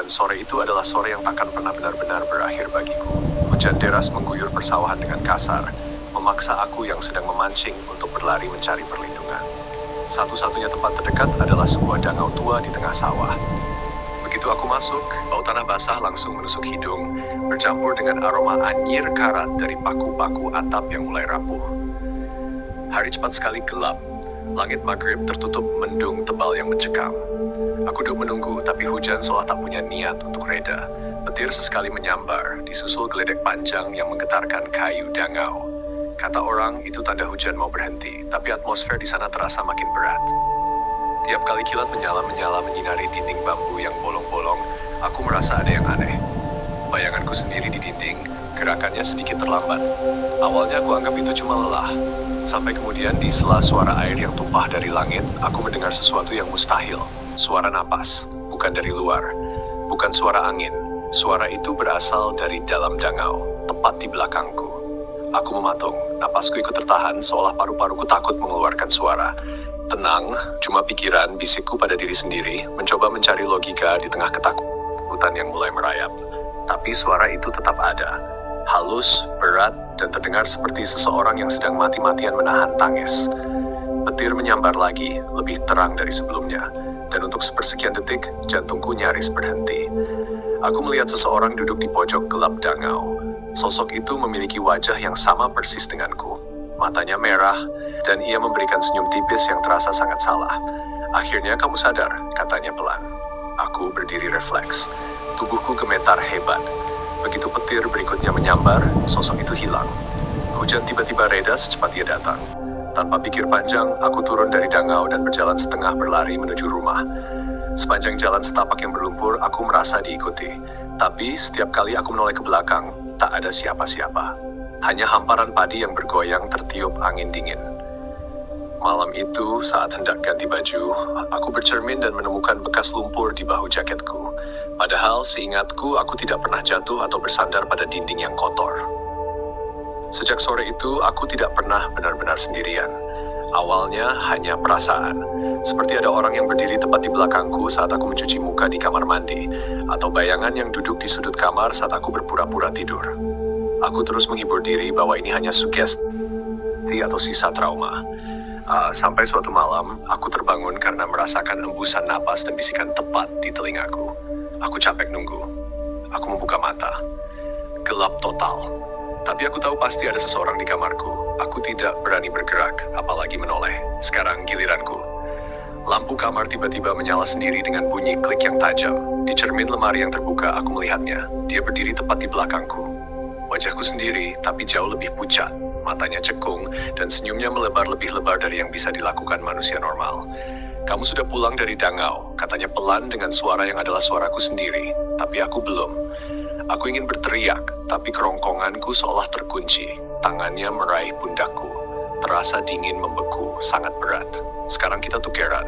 dan sore itu adalah sore yang takkan pernah benar-benar berakhir bagiku. Hujan deras mengguyur persawahan dengan kasar, memaksa aku yang sedang memancing untuk berlari mencari perlindungan. Satu-satunya tempat terdekat adalah sebuah danau tua di tengah sawah. Begitu aku masuk, bau tanah basah langsung menusuk hidung, bercampur dengan aroma anyir karat dari paku-paku atap yang mulai rapuh. Hari cepat sekali gelap. Langit maghrib tertutup mendung tebal yang mencekam. Aku duduk menunggu, tapi hujan seolah tak punya niat untuk reda. Petir sesekali menyambar, disusul geledek panjang yang menggetarkan kayu dangau. Kata orang, itu tanda hujan mau berhenti, tapi atmosfer di sana terasa makin berat. Tiap kali kilat menyala menyinari dinding bambu yang bolong-bolong, aku merasa ada yang aneh. Bayanganku sendiri di dinding, gerakannya sedikit terlambat. Awalnya aku anggap itu cuma lelah. Sampai kemudian di sela suara air yang tumpah dari langit, aku mendengar sesuatu yang mustahil. Suara napas, bukan dari luar. Bukan suara angin. Suara itu berasal dari dalam dangau, tepat di belakangku. Aku mematung, napasku ikut tertahan seolah paru-paruku takut mengeluarkan suara. Tenang, cuma pikiran, bisikku pada diri sendiri, mencoba mencari logika di tengah ketakutan yang mulai merayap. Tapi suara itu tetap ada. Halus, berat, dan terdengar seperti seseorang yang sedang mati-matian menahan tangis. Petir menyambar lagi, lebih terang dari sebelumnya. Dan untuk sepersekian detik, jantungku nyaris berhenti. Aku melihat seseorang duduk di pojok gelap dangau. Sosok itu memiliki wajah yang sama persis denganku. Matanya merah, dan ia memberikan senyum tipis yang terasa sangat salah. Akhirnya kamu sadar, katanya pelan. Aku berdiri refleks. Tubuhku gemetar hebat. Begitu petir berikutnya menyambar, sosok itu hilang. Hujan tiba-tiba reda secepat ia datang. Tanpa pikir panjang, aku turun dari dangau dan berjalan setengah berlari menuju rumah. Sepanjang jalan setapak yang berlumpur, aku merasa diikuti. Tapi setiap kali aku menoleh ke belakang, tak ada siapa-siapa. Hanya hamparan padi yang bergoyang tertiup angin dingin. Malam itu, saat hendak ganti baju, aku bercermin dan menemukan bekas lumpur di bahu jaketku. Padahal, seingatku, aku tidak pernah jatuh atau bersandar pada dinding yang kotor. Sejak sore itu, aku tidak pernah benar-benar sendirian. Awalnya hanya perasaan, seperti ada orang yang berdiri tepat di belakangku saat aku mencuci muka di kamar mandi, atau bayangan yang duduk di sudut kamar saat aku berpura-pura tidur. Aku terus menghibur diri bahwa ini hanya sugesti atau sisa trauma. Sampai suatu malam, aku terbangun karena merasakan embusan napas dan bisikan tepat di telingaku. Aku capek nunggu. Aku membuka mata. Gelap total. Tapi aku tahu pasti ada seseorang di kamarku. Aku tidak berani bergerak, apalagi menoleh. Sekarang giliranku. Lampu kamar tiba-tiba menyala sendiri dengan bunyi klik yang tajam. Di cermin lemari yang terbuka, aku melihatnya. Dia berdiri tepat di belakangku. Wajahku sendiri, tapi jauh lebih pucat. Matanya cekung, dan senyumnya melebar lebih lebar dari yang bisa dilakukan manusia normal. Kamu sudah pulang dari dangau, katanya pelan dengan suara yang adalah suaraku sendiri. Tapi aku belum. Aku ingin berteriak, tapi kerongkonganku seolah terkunci. Tangannya meraih pundakku. Terasa dingin membeku, sangat berat. Sekarang kita tukeran.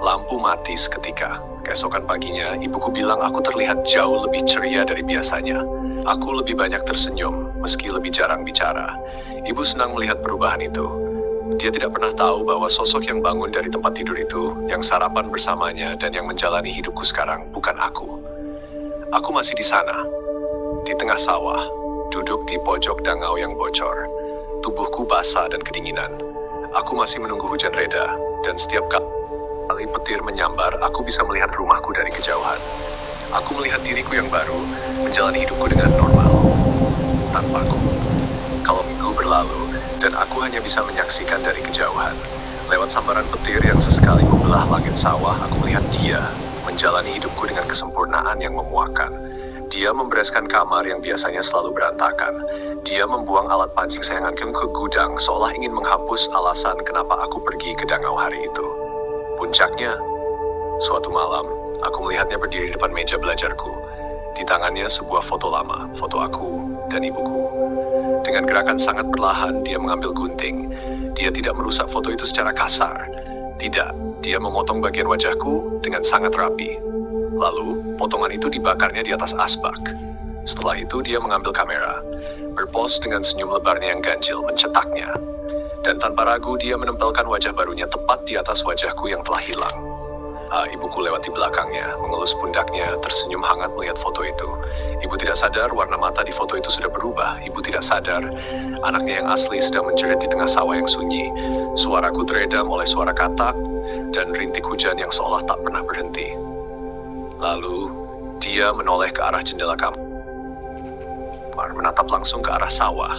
Lampu mati seketika. Keesokan paginya, ibuku bilang aku terlihat jauh lebih ceria dari biasanya. Aku lebih banyak tersenyum, meski lebih jarang bicara. Ibu senang melihat perubahan itu. Dia tidak pernah tahu bahwa sosok yang bangun dari tempat tidur itu, yang sarapan bersamanya, dan yang menjalani hidupku sekarang, bukan aku. Aku masih di sana, di tengah sawah, duduk di pojok dangau yang bocor. Tubuhku basah dan kedinginan. Aku masih menunggu hujan reda, dan setiap kali petir menyambar, aku bisa melihat rumahku dari kejauhan. Aku melihat diriku yang baru, menjalani hidupku dengan normal. Tanpaku. Kalau minggu berlalu, dan aku hanya bisa menyaksikan dari kejauhan. Lewat sambaran petir yang sesekali membelah langit sawah, aku melihat dia, menjalani hidupku dengan kesempurnaan yang memuakkan. Dia membereskan kamar yang biasanya selalu berantakan. Dia membuang alat pancing kesayanganku ke gudang, seolah ingin menghapus alasan kenapa aku pergi ke dangau hari itu. Puncaknya, suatu malam, aku melihatnya berdiri di depan meja belajarku. Di tangannya sebuah foto lama, foto aku dan ibuku. Dengan gerakan sangat perlahan, dia mengambil gunting. Dia tidak merusak foto itu secara kasar. Tidak, dia memotong bagian wajahku dengan sangat rapi. Lalu, potongan itu dibakarnya di atas asbak. Setelah itu, dia mengambil kamera, berpose dengan senyum lebarnya yang ganjil, mencetaknya. Dan tanpa ragu, dia menempelkan wajah barunya tepat di atas wajahku yang telah hilang. Ibuku lewat di belakangnya, mengelus pundaknya, tersenyum hangat melihat foto itu. Ibu tidak sadar warna mata di foto itu sudah berubah. Ibu tidak sadar anaknya yang asli sedang menjerit di tengah sawah yang sunyi. Suaraku teredam oleh suara katak dan rintik hujan yang seolah tak pernah berhenti. Lalu, dia menoleh ke arah jendela kamar, menatap langsung ke arah sawah,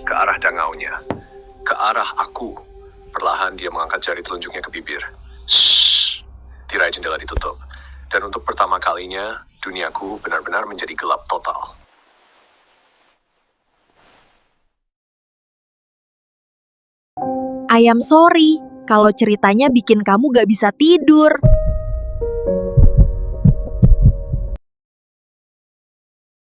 ke arah dangaunya, ke arah aku. Perlahan dia mengangkat jari telunjuknya ke bibir. Shh. Tirai jendela ditutup, dan untuk pertama kalinya, duniaku benar-benar menjadi gelap total. I am sorry, kalau ceritanya bikin kamu gak bisa tidur.